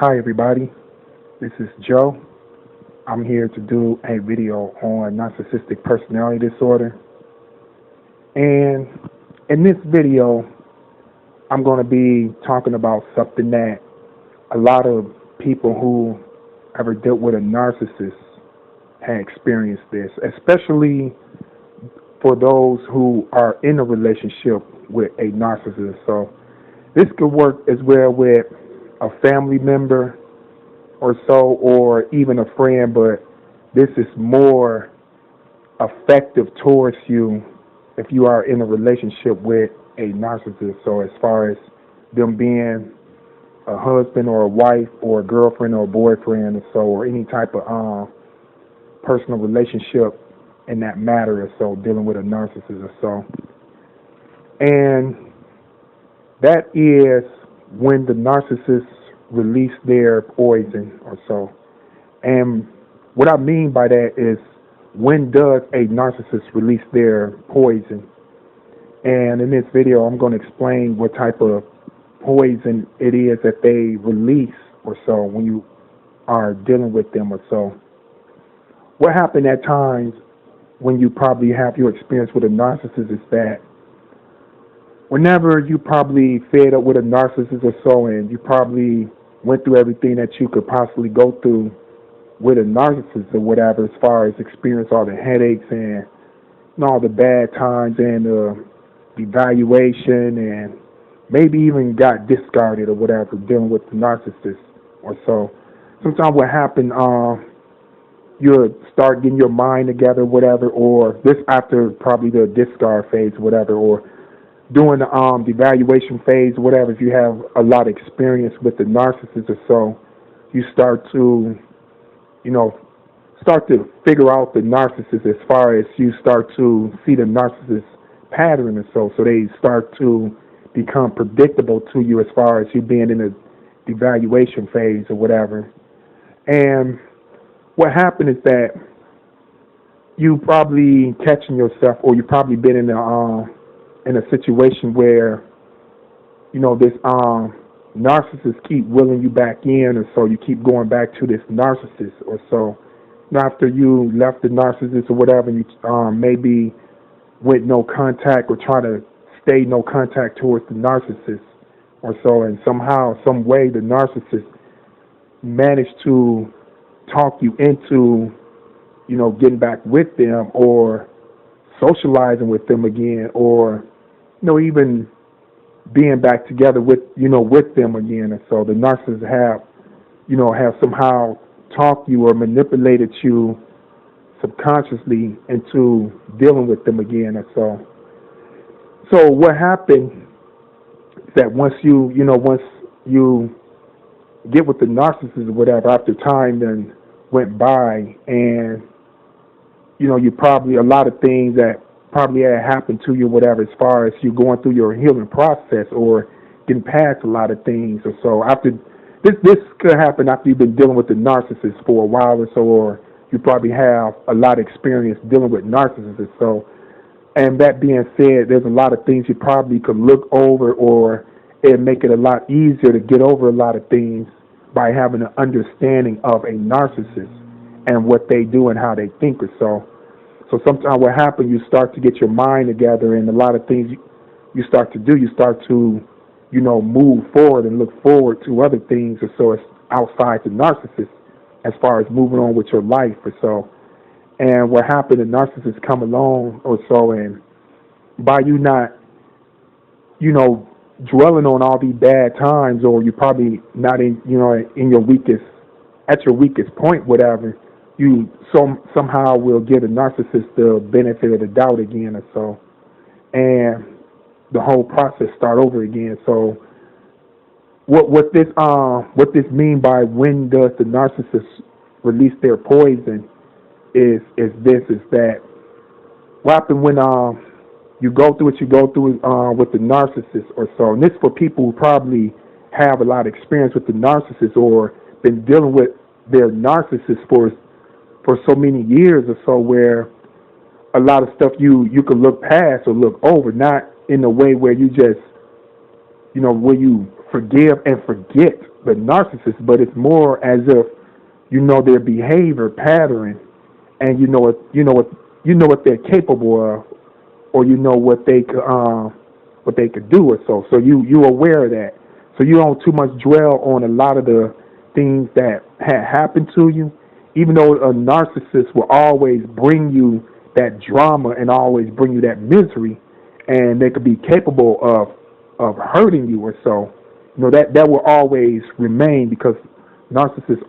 Hi everybody, this is Joe. I'm here to do a video on narcissistic personality disorder. And in this video, I'm going to be talking about something that a lot of people who ever dealt with a narcissist have experienced this, especially for those who are in a relationship with a narcissist. So this could work as well with a family member or so, or even a friend, but this is more effective towards you if you are in a relationship with a narcissist. So as far as them being a husband or a wife or a girlfriend or a boyfriend or so, or any type of personal relationship in that matter or so, dealing with a narcissist or so. And that is when the narcissist release their poison or so. And what I mean by that is, when does a narcissist release their poison? And in this video, I'm going to explain what type of poison it is that they release or so when you are dealing with them or so. What happened at times when you probably have your experience with a narcissist is that whenever you probably fed up with a narcissist or so, and you probably went through everything that you could possibly go through with a narcissist or whatever, as far as experience all the headaches and all the bad times and the devaluation, and maybe even got discarded or whatever dealing with the narcissist or so. Sometimes what happened, you'll start getting your mind together, whatever, or this after probably the discard phase, whatever, or during the evaluation phase, whatever. If you have a lot of experience with the narcissist or so, you start to, figure out the narcissist, as far as you start to see the narcissist pattern or so. So they start to become predictable to you as far as you being in the evaluation phase or whatever. And what happened is that you probably catching yourself, or you probably been in a situation where, this narcissist keep willing you back in, or so you keep going back to this narcissist or so. After you left the narcissist or whatever, you maybe went no contact or try to stay no contact towards the narcissist or so, and somehow, some way, the narcissist managed to talk you into, getting back with them or socializing with them again, or even being back together with them again. And so the narcissist have somehow talked you or manipulated you subconsciously into dealing with them again. And so what happened is that once you get with the narcissist or whatever, after time then went by, and you probably, a lot of things that probably had happened to you, whatever, as far as you going through your healing process or getting past a lot of things or so. After this could happen after you've been dealing with the narcissist for a while or so, or you probably have a lot of experience dealing with narcissists or so. And that being said, there's a lot of things you probably could look over, or it'd make it a lot easier to get over a lot of things by having an understanding of a narcissist and what they do and how they think or so. So sometimes what happens, you start to get your mind together, and a lot of things you start to do, you start to, move forward and look forward to other things or so, it's outside the narcissist, as far as moving on with your life or so. And what happened, the narcissist come along or so, and by you not, dwelling on all these bad times, or you probably not in at your weakest point, whatever, you somehow will give the narcissist the benefit of the doubt again or so, and the whole process start over again. So what this mean by when does the narcissist release their poison is that what happened when you go through what you go through with the narcissist or so. And this for people who probably have a lot of experience with the narcissist, or been dealing with their narcissist for so many years or so, where a lot of stuff you could look past or look over, not in a way where you just, where you forgive and forget the narcissist, but it's more as if you know their behavior pattern, and you know what they're capable of, or you know what they could do or so. So you aware of that. So you don't too much dwell on a lot of the things that had happened to you, even though a narcissist will always bring you that drama and always bring you that misery, and they could be capable of hurting you or so. You know that will always remain, because narcissists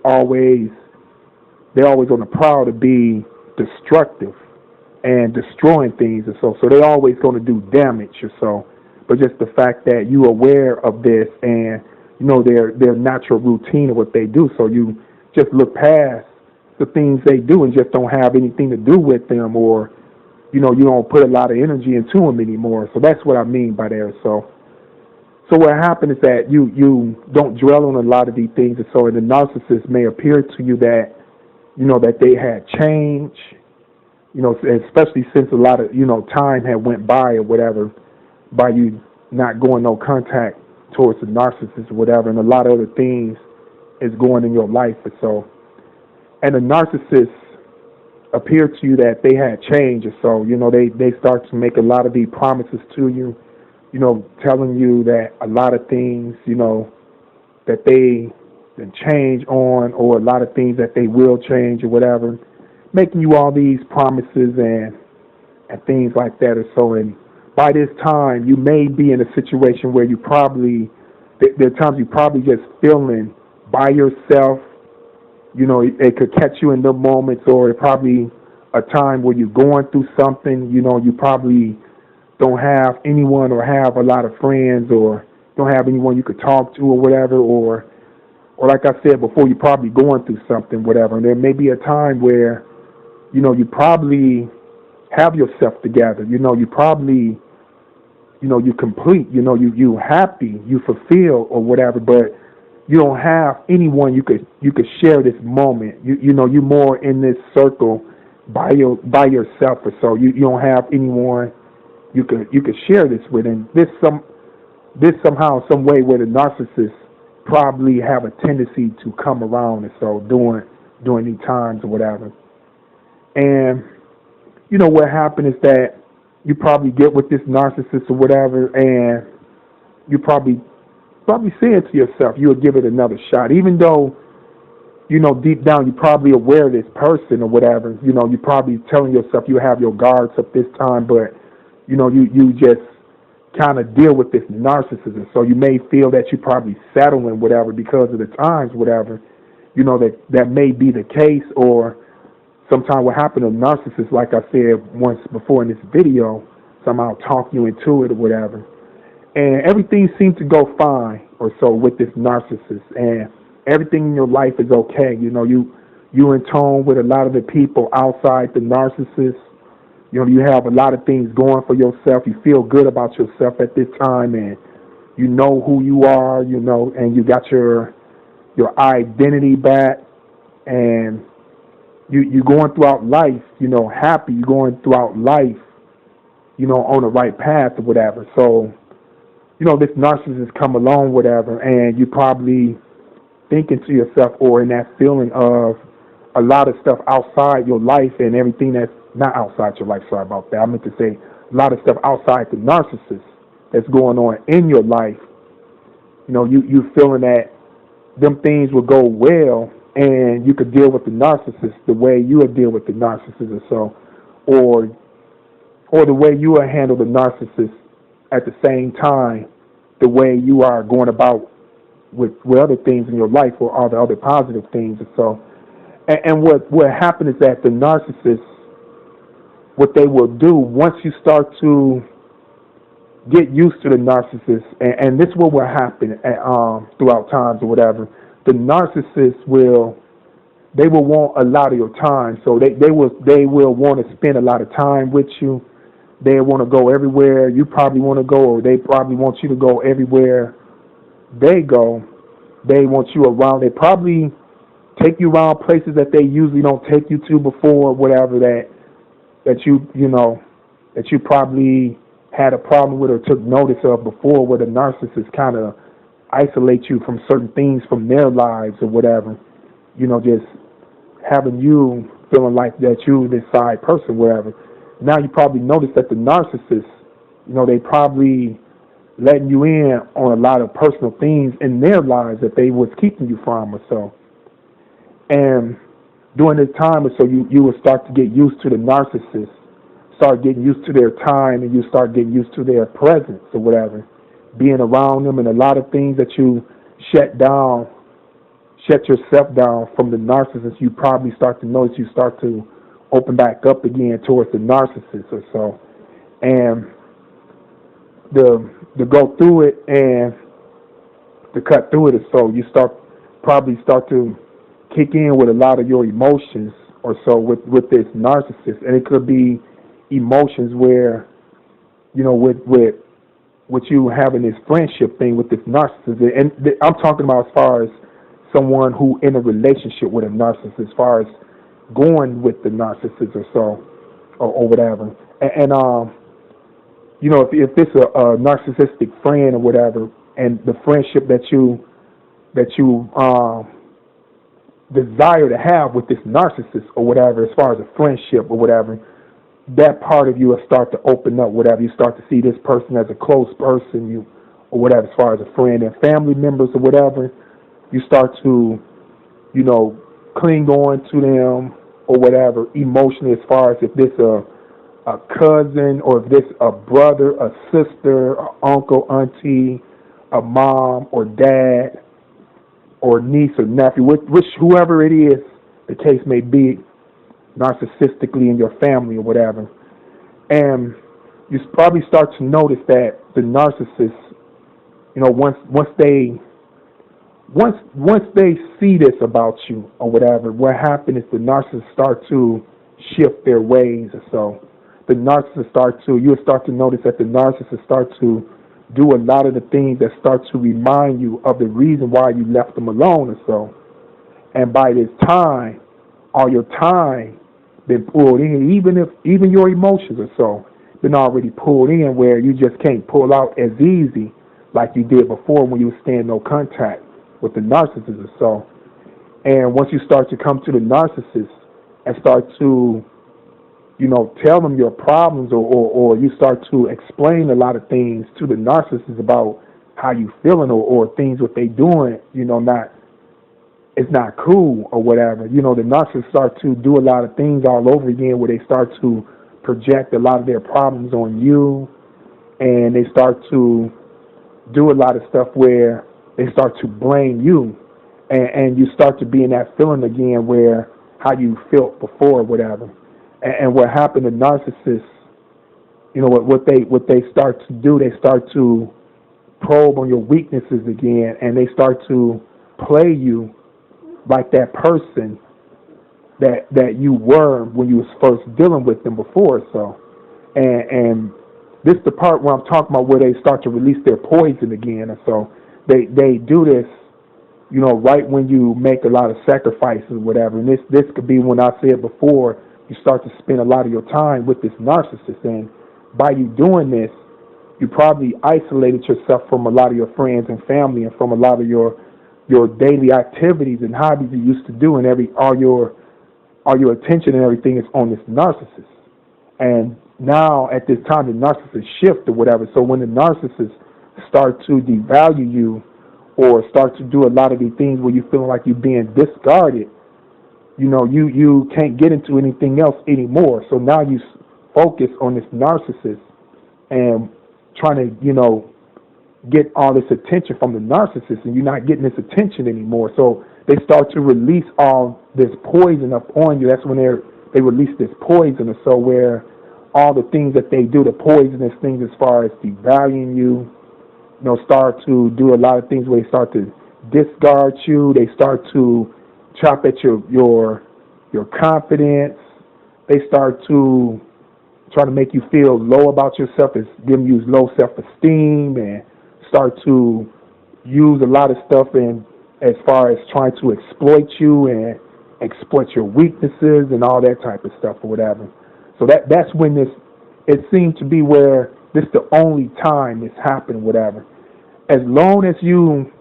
they're always on the prowl to be destructive and destroying things and so they're always going to do damage or so. But just the fact that you're aware of this, and you know their natural routine of what they do, so you just look past the things they do and just don't have anything to do with them, or you don't put a lot of energy into them anymore. So that's what I mean by that. So what happened is that you don't dwell on a lot of these things, and so the narcissist may appear to you that that they had changed, especially since a lot of time had went by or whatever, by you not going no contact towards the narcissist or whatever, and a lot of other things is going in your life or so. And the narcissist appear to you that they had changed or so. They start to make a lot of these promises to you, telling you that a lot of things, that they can change on, or a lot of things that they will change or whatever, making you all these promises and things like that or so. And by this time, you may be in a situation where there are times you probably just feeling by yourself. It could catch you in the moments, or it probably a time where you're going through something. You probably don't have anyone, or have a lot of friends, or don't have anyone you could talk to or whatever, or like I said before, you're probably going through something, whatever. And there may be a time where, you probably have yourself together. You probably, you complete, you happy, you fulfill or whatever, but you don't have anyone you could share this moment. You're more in this circle by yourself or so. You don't have anyone you could share this with, and this somehow, some way, where the narcissist probably have a tendency to come around and so during these times or whatever. And what happened is that you probably get with this narcissist or whatever, and you probably saying to yourself you'll give it another shot, even though deep down you're probably aware of this person or whatever. You're probably telling yourself you have your guards up this time, but you just kind of deal with this narcissism. So you may feel that you're probably settling whatever because of the times, whatever. That may be the case, or sometimes what happened to narcissists, like I said once before in this video, somehow talk you into it or whatever. And everything seems to go fine or so with this narcissist, and everything in your life is okay. You in tone with a lot of the people outside the narcissist. You have a lot of things going for yourself. You feel good about yourself at this time, and you know who you are, and you got your identity back, and you're going throughout life, happy. You're going throughout life, on the right path or whatever. So, this narcissist come along, whatever, and you probably thinking to yourself, or in that feeling of a lot of stuff outside your life and everything that's not outside your life. Sorry about that. I meant to say a lot of stuff outside the narcissist that's going on in your life. You feeling that them things will go well, and you could deal with the narcissist the way you would deal with the narcissist or so, or the way you would handle the narcissist at the same time, the way you are going about with other things in your life, or all the other positive things or so. And what happened is that the narcissist, what they will do once you start to get used to the narcissist, and this is what will happen throughout times or whatever, the narcissist will want a lot of your time. So they will want to spend a lot of time with you. They want to go everywhere you probably want to go, or they probably want you to go everywhere they go. They want you around. They probably take you around places that they usually don't take you to before, whatever, that you probably had a problem with or took notice of before, where the narcissist kind of isolate you from certain things from their lives or whatever. Just having you feeling like that you this side person, whatever. Now you probably notice that the narcissist, they probably letting you in on a lot of personal things in their lives that they was keeping you from or so. And during this time or so, you will start to get used to the narcissist, start getting used to their time, and you start getting used to their presence or whatever, being around them, and a lot of things that you shut yourself down from the narcissist, you probably start to notice you start to open back up again towards the narcissist or so. And to go through it and to cut through it or so, you probably start to kick in with a lot of your emotions or so with this narcissist. And it could be emotions where, with you having this friendship thing with this narcissist. And I'm talking about as far as someone who in a relationship with a narcissist, as far as going with the narcissist or so, or whatever. And if it's a narcissistic friend or whatever, and the friendship that you desire to have with this narcissist or whatever, as far as a friendship or whatever, that part of you will start to open up, whatever. You start to see this person as a close person, or whatever, as far as a friend and family members or whatever. You start to, cling on to them or whatever emotionally, as far as if this a cousin or if this a brother, a sister, a uncle, auntie, a mom or dad or niece or nephew, which whoever it is, the case may be, narcissistically in your family or whatever. And you probably start to notice that the narcissist, once they see this about you or whatever, what happens is the narcissists start to shift their ways or so. The narcissist you'll start to notice that the narcissist start to do a lot of the things that start to remind you of the reason why you left them alone or so. And by this time, all your time been pulled in, even your emotions or so, been already pulled in, where you just can't pull out as easy like you did before when you were staying in no contact with the narcissist or so. And once you start to come to the narcissist and start to, tell them your problems, or you start to explain a lot of things to the narcissist about how you feeling or things what they doing, it's not cool or whatever. The narcissists start to do a lot of things all over again, where they start to project a lot of their problems on you, and they start to do a lot of stuff where they start to blame you, and you start to be in that feeling again where how you felt before or whatever. And what happened to narcissists, what they start to do, they start to probe on your weaknesses again, and they start to play you like that person that you were when you was first dealing with them before. So, and this is the part where I'm talking about where they start to release their poison again. And so they do this, right when you make a lot of sacrifices or whatever. And this could be, when I said before, you start to spend a lot of your time with this narcissist. And by you doing this, you probably isolated yourself from a lot of your friends and family, and from a lot of your daily activities and hobbies you used to do, and all your attention and everything is on this narcissist. And now at this time, the narcissist shift or whatever. So when the narcissist start to devalue you, or start to do a lot of these things where you feel like you're being discarded, you can't get into anything else anymore. So now you focus on this narcissist and trying to, get all this attention from the narcissist, and you're not getting this attention anymore. So they start to release all this poison up on you. That's when they release this poison, or so, where all the things that they do, the poisonous things as far as devaluing you, start to do a lot of things where they start to discard you. They start to chop at your confidence. They start to try to make you feel low about yourself, as giving you low self-esteem, and start to use a lot of stuff in as far as trying to exploit you and exploit your weaknesses and all that type of stuff or whatever. So that's when it seems to be where this is the only time this happened, whatever. As long as you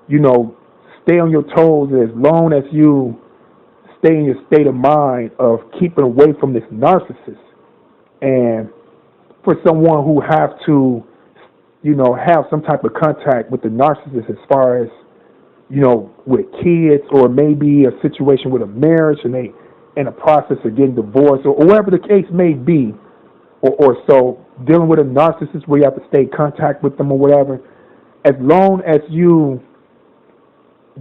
you know, stay on your toes as long as you stay in your state of mind of keeping away from this narcissist. And for someone who have to, have some type of contact with the narcissist as far as, with kids, or maybe a situation with a marriage and they in a process of getting divorced, or whatever the case may be, or so, dealing with a narcissist where you have to stay in contact with them or whatever, as long as you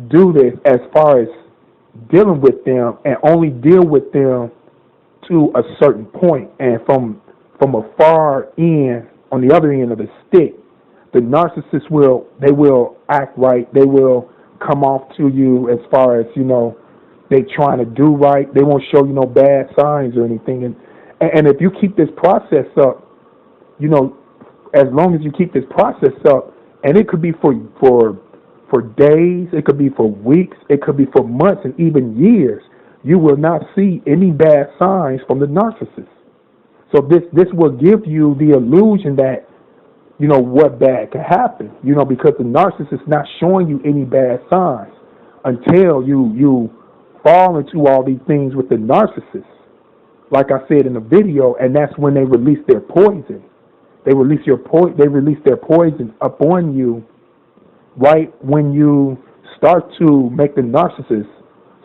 do this as far as dealing with them and only deal with them to a certain point, and from a far end, on the other end of the stick, the narcissist will act right. They will come off to you as far as, they trying to do right. They won't show you no bad signs or anything. And if you keep this process up, as long as you keep this process up, and it could be for days, it could be for weeks, it could be for months and even years, you will not see any bad signs from the narcissist. So this will give you the illusion that, what bad can happen, because the narcissist is not showing you any bad signs until you fall into all these things with the narcissist, like I said in the video, and that's when they release their poison. They release their poison up on you right when you start to make the narcissist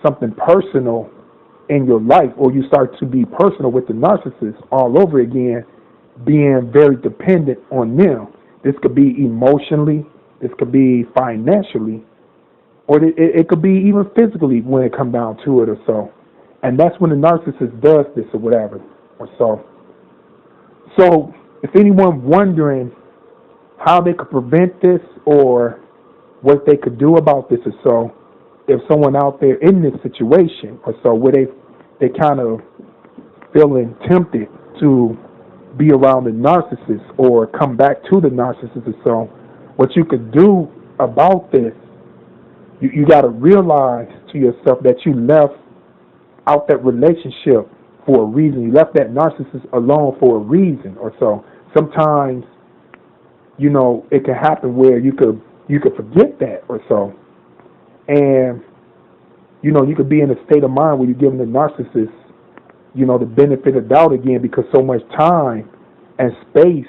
something personal in your life, or you start to be personal with the narcissist all over again, being very dependent on them. This could be emotionally, this could be financially, or it could be even physically when it comes down to it or so. And that's when the narcissist does this or whatever or so. So if anyone wondering how they could prevent this or what they could do about this or so, if someone out there in this situation or so where they kind of feeling tempted to be around the narcissist or come back to the narcissist or so, what you could do about this, you got to realize to yourself that you left out that relationship for a reason. You left that narcissist alone for a reason or so. Sometimes, it can happen where you could forget that or so. And, you could be in a state of mind where you're giving the narcissist, the benefit of doubt again, because so much time and space,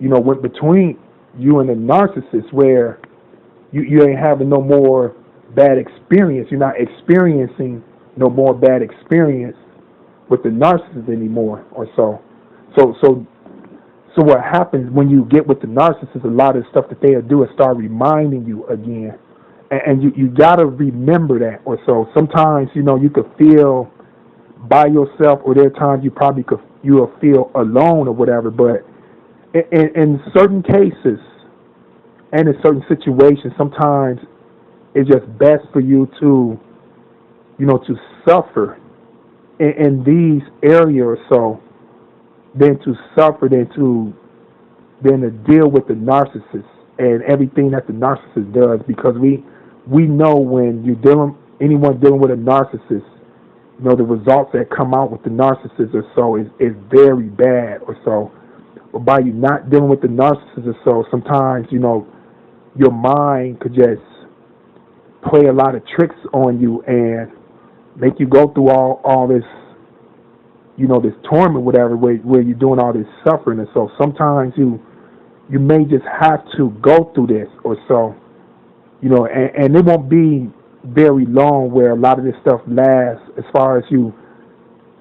went between you and the narcissist where you ain't having no more bad experience. You're not experiencing no more bad experience with the narcissist anymore or so. So what happens when you get with the narcissist, a lot of the stuff that they'll do is start reminding you again. And you got to remember that or so. Sometimes, you could feel by yourself, or there are times you'll feel alone or whatever. But in certain cases and in certain situations, sometimes it's just best for you to, to suffer in these areas or so, than to suffer, than to deal with the narcissist and everything that the narcissist does, because we know when anyone dealing with a narcissist, the results that come out with the narcissist or so is very bad or so. But by you not dealing with the narcissist or so, sometimes, your mind could just play a lot of tricks on you and make you go through all this, this torment, whatever, where you're doing all this suffering. And so sometimes you may just have to go through this or so, and it won't be very long where a lot of this stuff lasts, as far as you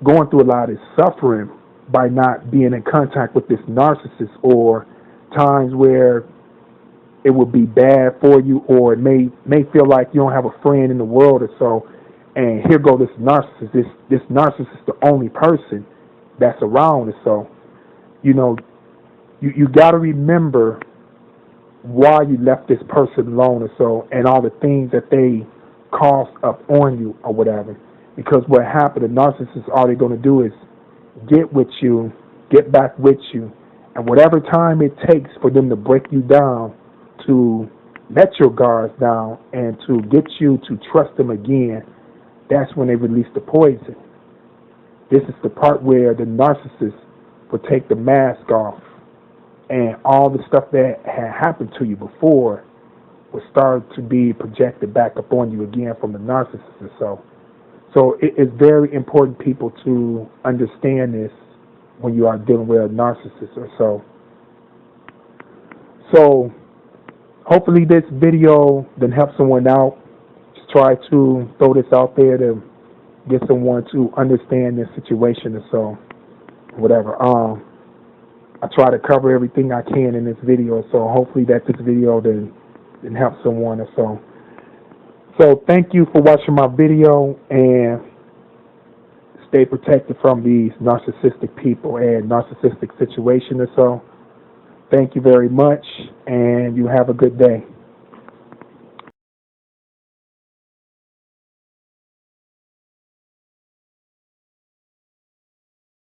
going through a lot of suffering by not being in contact with this narcissist, or times where it would be bad for you, or it may feel like you don't have a friend in the world or so, and here go this narcissist. This narcissist is the only person that's around or so. You got to remember why you left this person alone or so, and all the things that they caused up on you or whatever. Because what happened, the narcissist, all they're going to do is get with you, get back with you, and whatever time it takes for them to break you down, to let your guards down, and to get you to trust them again, that's when they release the poison. This is the part where the narcissist will take the mask off, and all the stuff that had happened to you before, will start to be projected back upon you again from the narcissist or so. So it's very important, people, to understand this when you are dealing with a narcissist or so. So hopefully this video then help someone out. Just try to throw this out there to get someone to understand this situation or so. Whatever. I try to cover everything I can in this video, so hopefully that this video then help someone or so. So thank you for watching my video, and stay protected from these narcissistic people and narcissistic situations or so. Thank you very much, and you have a good day.